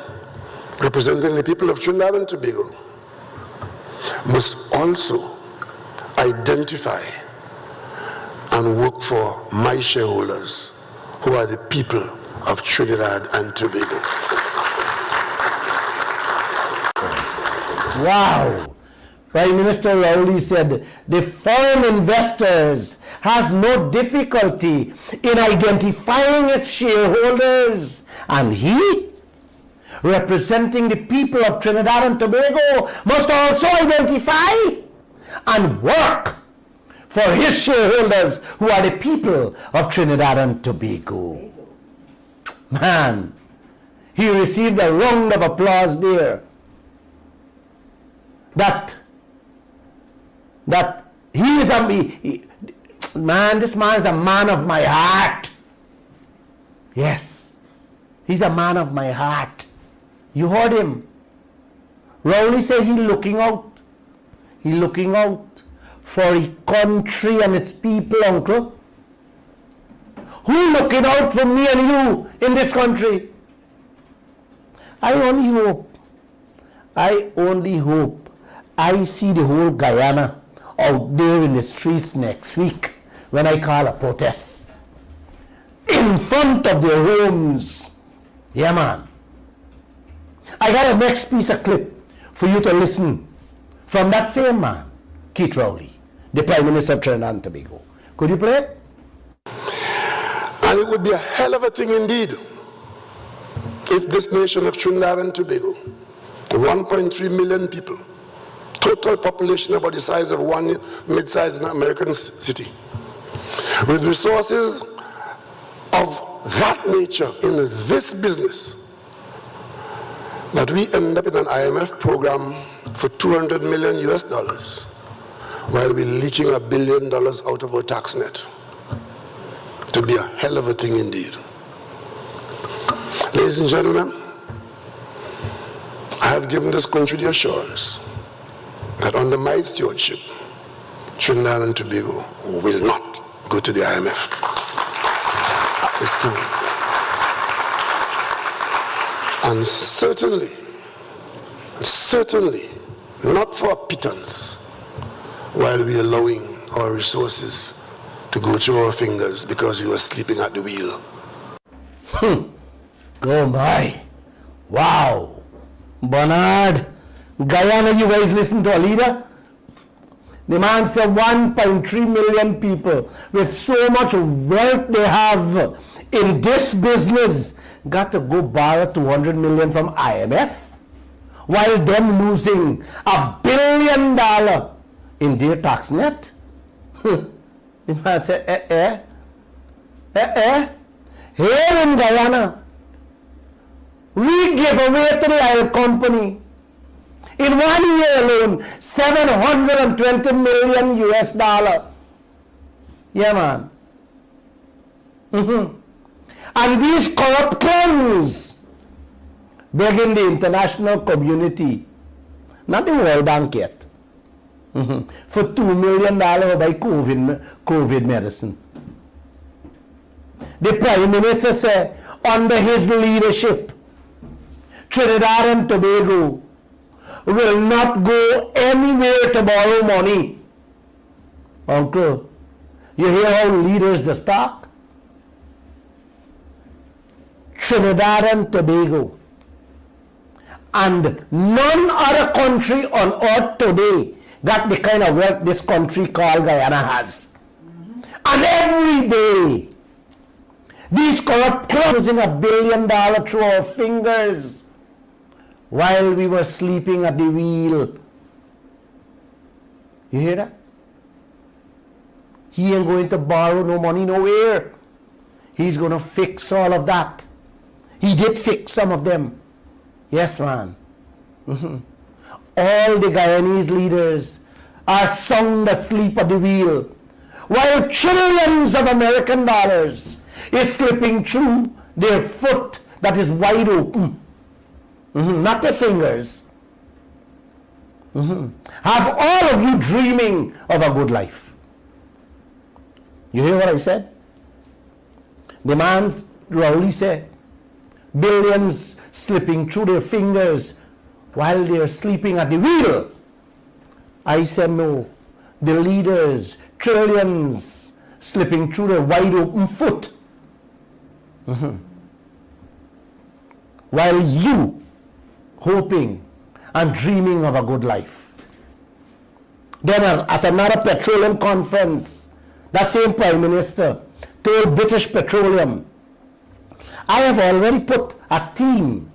representing the people of Trinidad and Tobago, must also identify and work for my shareholders, who are the people of Trinidad and Tobago. Wow. Prime Minister Lall said the foreign investors has no difficulty in identifying its shareholders, and he, representing the people of Trinidad and Tobago, must also identify and work for his shareholders, who are the people of Trinidad and Tobago. Man, he received a round of applause there. That he is this man is a man of my heart. Yes, he's a man of my heart. You heard him. Rowley said he's looking out. He's looking out for his country and its people, uncle. Who looking out for me and you in this country? I only hope I see the whole Guyana out there in the streets next week when I call a protest in front of their homes. Yeah, man. I got a next piece of clip for you to listen from that same man, Kaieteur, the Prime Minister of Trinidad and Tobago. Could you play it? And it would be a hell of a thing indeed if this nation of Trinidad and Tobago, 1.3 million people, total population about the size of one mid-sized American city, with resources of that nature in this business, that we end up in an IMF program for $200 million US while we're leaking $1 billion out of our tax net. To be a hell of a thing indeed. Ladies and gentlemen, I have given this country the assurance that under my stewardship, Trinidad and Tobago will not go to the IMF at this time. And certainly not for a pittance, while we are allowing our resources to go through our fingers because we were sleeping at the wheel. Go my. Wow. Bernard, Guyana, you guys listen to a leader? The man said 1.3 million people with so much wealth they have in this business got to go borrow 200 million from IMF while them losing $1 billion in their tax net. The man said, here in Guyana, we give away to the oil company in 1 year alone $720 million US. Yeah, man. And these corrupt clowns begging the international community, not the World Bank yet, for $2 million to buy COVID medicine. The Prime Minister said, under his leadership, Trinidad and Tobago will not go anywhere to borrow money. Uncle, you hear how leaders just talk? Trinidad and Tobago and none other country on earth today got the kind of wealth this country called Guyana has. And every day, these corrupt clowns losing $1 billion through our fingers while we were sleeping at the wheel. You hear that? He ain't going to borrow no money nowhere. He's going to fix all of that. He did fix some of them. Yes, man. All the Guyanese leaders are sound asleep at the wheel, while trillions of American dollars is slipping through their foot that is wide open. Not their fingers. Have all of you dreaming of a good life. You hear what I said? The man, Rowley said, billions slipping through their fingers while they're sleeping at the wheel. I said no. The leaders, trillions slipping through their wide open foot. While you hoping and dreaming of a good life. Then at another petroleum conference, that same Prime Minister told British Petroleum, I have already put a team.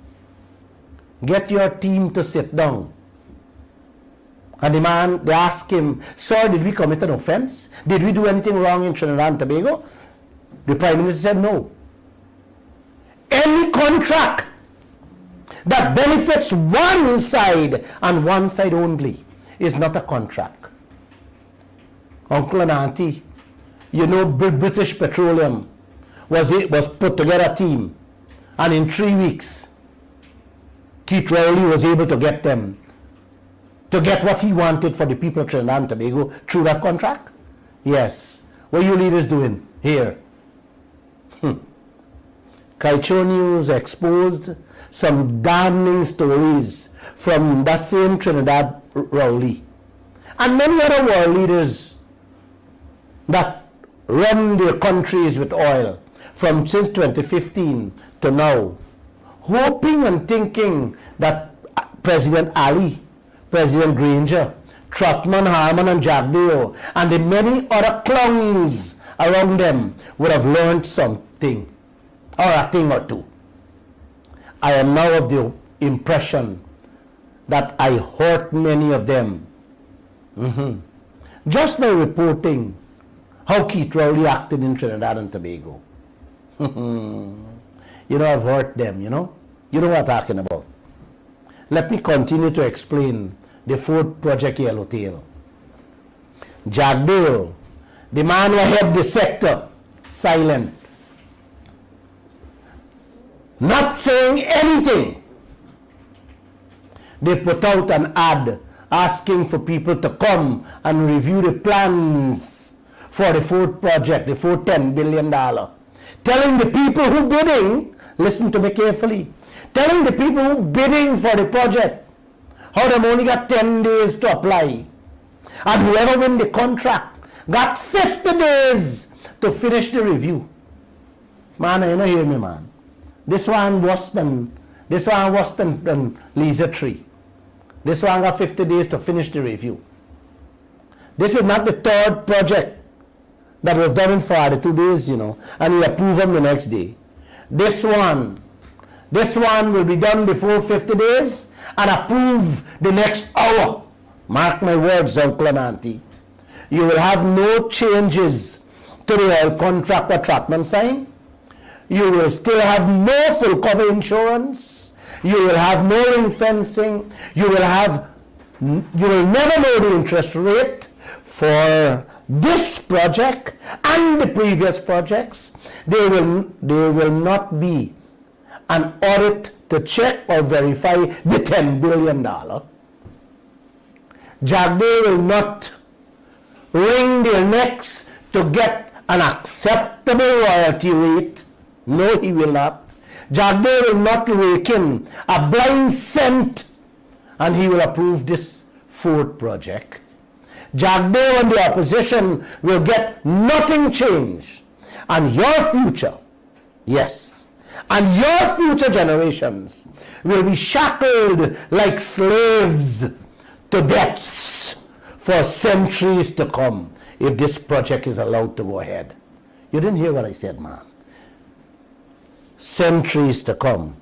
Get your team to sit down. And the man, they asked him, sir, did we commit an offense? Did we do anything wrong in Trinidad and Tobago? The Prime Minister said no. Any contract that benefits one side and one side only is not a contract. Uncle and auntie, you know British Petroleum was put together a team, and in 3 weeks Kaieteur was able to get them to get what he wanted for the people of Trinidad and Tobago through that contract. Yes. What are you leaders doing here? Kaieteur News exposed some damning stories from that same Trinidad Rowley and many other world leaders that run their countries with oil from since 2015 to now, hoping and thinking that President Ali, President Granger, Trotman, Harman and Jagdeo and the many other clowns around them would have learned something or a thing or two. I am now of the impression that I hurt many of them. Just by reporting how Keith Rowley acted in Trinidad and Tobago. I've hurt them, you know what I'm talking about. Let me continue to explain the fourth project Yellowtail. Jagdeo, the man who head the sector, silent. Not saying anything. They put out an ad asking for people to come and review the plans for the fourth project, the fourth $10 billion. Telling the people who bidding, listen to me carefully, telling the people who bidding for the project how them only got 10 days to apply. And whoever win the contract got 50 days to finish the review. Man, you don't hear me, man. This one worse than Lisa Tree. This one got 50 days to finish the review. This is not the third project that was done in 42 days, and we approve them the next day. This one will be done before 50 days and approved the next hour. Mark my words, uncle and auntie. You will have no changes to the oil contract that Trotman signed. You will still have no full cover insurance. You will have no ring fencing. You will never know the interest rate for this project and the previous projects. There will not be an audit to check or verify the $10 billion. Jagdeo will not wring their necks to get an acceptable royalty rate. No, he will not. Jagdeo will not rake in a blind cent, and he will approve this fourth project. Jagdeo and the opposition will get nothing changed. And your future, yes, and your future generations will be shackled like slaves to debts for centuries to come if this project is allowed to go ahead. You didn't hear what I said, man. Centuries to come,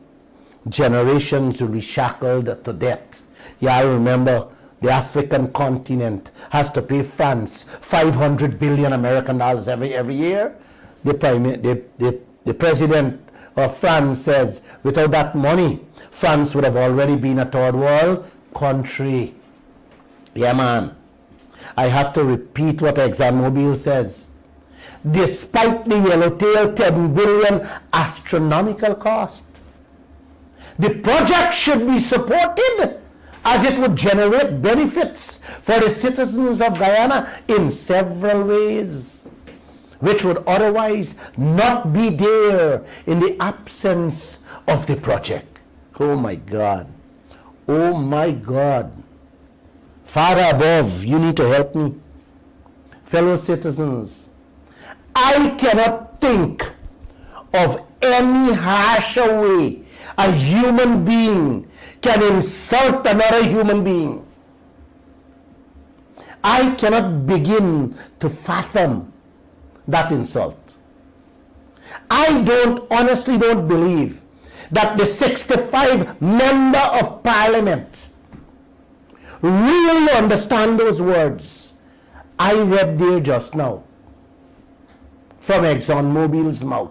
generations will be shackled to debt. Yeah, I remember the African continent has to pay France 500 billion American dollars every year. The president of France says without that money, France would have already been a third world country. Yeah, man. I have to repeat what ExxonMobil says. Despite the Yellowtail 10 billion astronomical cost, the project should be supported as it would generate benefits for the citizens of Guyana in several ways, which would otherwise not be there in the absence of the project. Oh my God. Oh my God. Father above, you need to help me. Fellow citizens, I cannot think of any harsher way a human being can insult another human being. I cannot begin to fathom that insult. I honestly don't believe that the 65 member of parliament really understand those words I read there just now from ExxonMobil's mouth.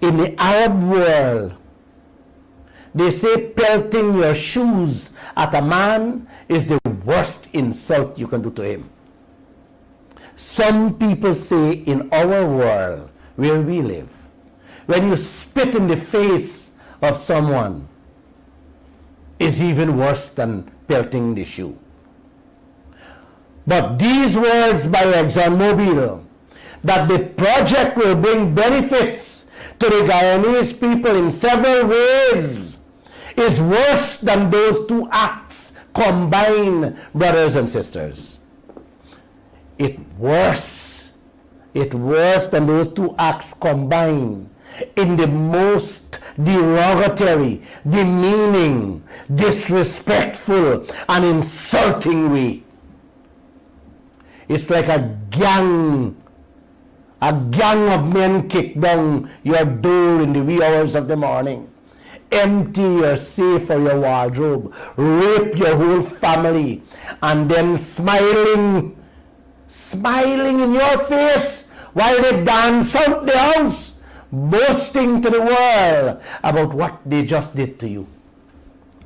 In the Arab world, they say pelting your shoes at a man is the worst insult you can do to him. Some people say in our world where we live, when you spit in the face of someone, is even worse than pelting the shoe. But these words by ExxonMobil, that the project will bring benefits to the Guyanese people in several ways, is worse than those two acts combined, brothers and sisters. It worse than those two acts combined in the most derogatory, demeaning, disrespectful, and insulting way. It's like a gang of men kick down your door in the wee hours of the morning, empty your safe or your wardrobe, rape your whole family, and then smiling in your face while they dance out the house, boasting to the world about what they just did to you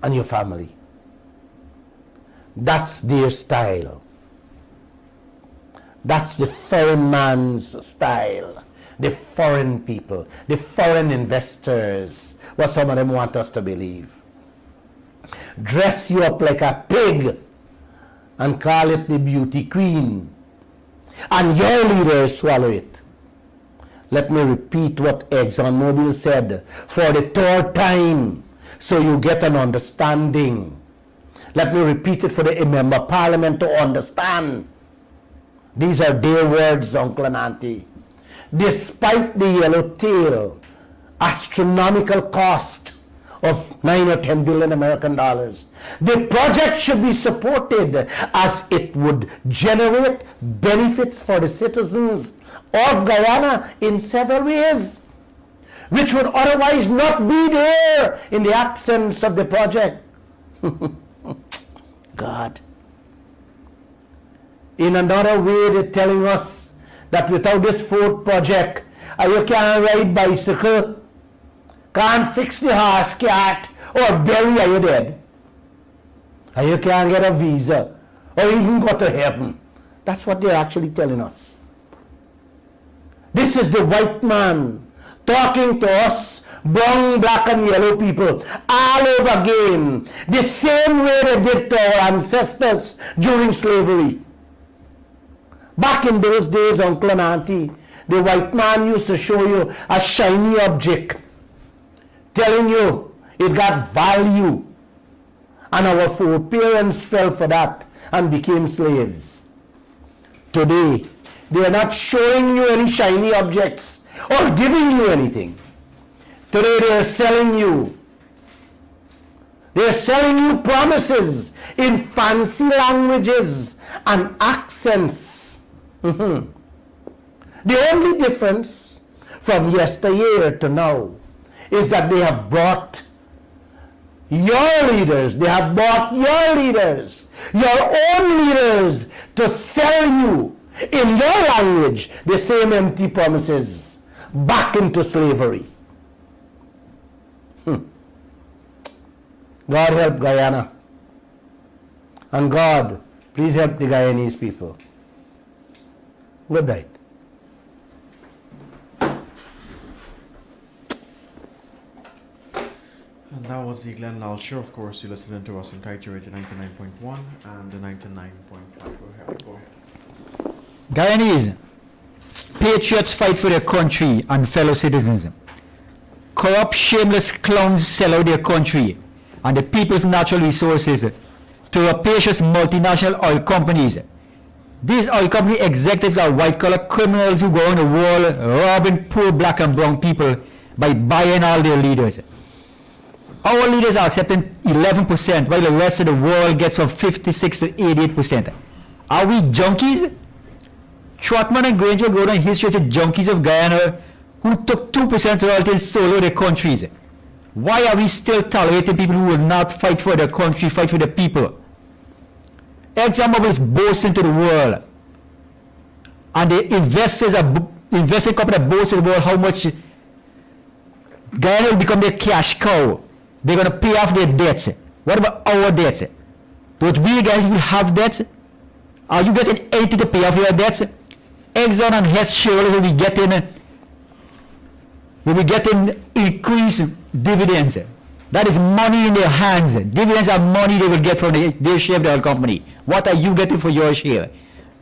and your family. That's their style. That's the foreign man's style. The foreign people, the foreign investors, what some of them want us to believe. Dress you up like a pig and call it the beauty queen. And your leaders swallow it. Let me repeat what ExxonMobil said for the third time so you get an understanding. Let me repeat it for the member of parliament to understand. These are their words, uncle and auntie. Despite the Yellowtail astronomical cost of 9 or 10 billion American dollars, the project should be supported as it would generate benefits for the citizens of Guyana in several ways, which would otherwise not be there in the absence of the project. God. In another way, they're telling us that without this fourth project, you can't ride bicycle, can't fix the horse cart, or bury you dead. And you can't get a visa, or even go to heaven. That's what they're actually telling us. This is the white man talking to us, brown, black, and yellow people, all over again, the same way they did to our ancestors during slavery. Back in those days, uncle and auntie, the white man used to show you a shiny object, telling you it got value. And our foreparents fell for that and became slaves. Today, they are not showing you any shiny objects or giving you anything. Today they are selling you. They are selling you promises in fancy languages and accents. The only difference from yesteryear to now is that they have brought your leaders, they have bought your leaders, your own leaders, to sell you in your language the same empty promises back into slavery. God help Guyana. And God, please help the Guyanese people. Good night. And that was the Glenn Lall Show. Of course, you're listening to us on Kaieteur Radio 99.1 and the 99.5. Go ahead. Guyanese, patriots fight for their country and fellow citizens. Corrupt, shameless clowns sell out their country and the people's natural resources to rapacious multinational oil companies. These oil company executives are white-collar criminals who go on the world robbing poor black and brown people by buying all their leaders. Our leaders are accepting 11%, while the rest of the world gets from 56 to 88%. Are we junkies? Trotman and Granger go down in history as the junkies of Guyana who took 2% royalty and sold out their countries. Why are we still tolerating people who will not fight for their country, fight for the people? ExxonMobil is boasting to the world. And the investors are investing company that boasts to the world how much Guyana will become their cash cow. They're going to pay off their debts. What about our debts? Don't we guys will have debts? Are you getting anything to pay off your debts? Exxon and Hess shareholders will be getting increased dividends. That is money in their hands. Dividends are money they will get from their share of the oil company. What are you getting for your share?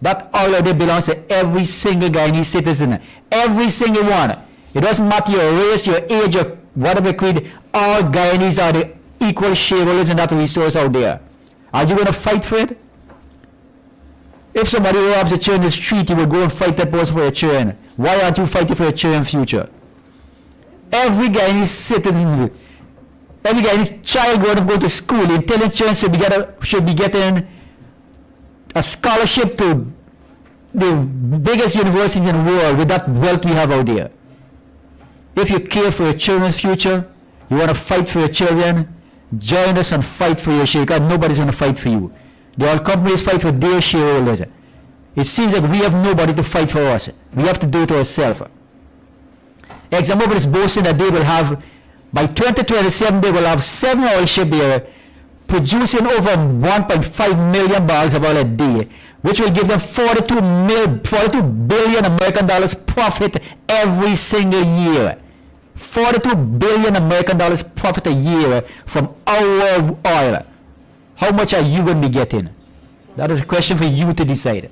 That oil out there belongs to every single Guyanese citizen. Every single one. It doesn't matter your race, your age, or whatever creed. All Guyanese are the equal shareholders in that resource out there. Are you going to fight for it? If somebody robs a children in the street, you will go and fight that person for your children. Why aren't you fighting for your children in future? Every Guyanese citizen, every Guyanese child going to go to school, the intelligent children should be getting a scholarship to the biggest universities in the world with that wealth we have out there. If you care for your children's future, you want to fight for your children, join us and fight for your children, because nobody's going to fight for you. The oil companies fight for their shareholders. It seems like we have nobody to fight for us. We have to do it ourselves. ExxonMobil is boasting that they will have, by 2027, they will have 7 oil ships there producing over 1.5 million barrels of oil a day, which will give them 42 billion American dollars profit every single year. 42 billion American dollars profit a year from our oil. How much are you going to be getting? That is a question for you to decide.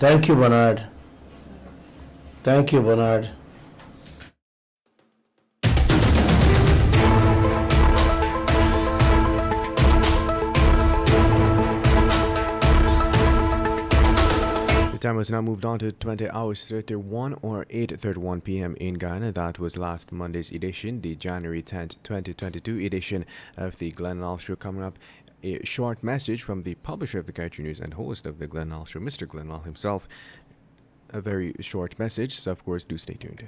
Thank you, Bernard. Thank you, Bernard. The time has now moved on to 20 hours 31 or 8:31 p.m. in Guyana. That was last Monday's edition, the January 10th, 2022 edition of the Glenn Lall Show. Coming up, a short message from the publisher of the Kaieteur News and host of the Glenn Lall Show, Mr. Glenn Lall himself. A very short message, so of course do stay tuned.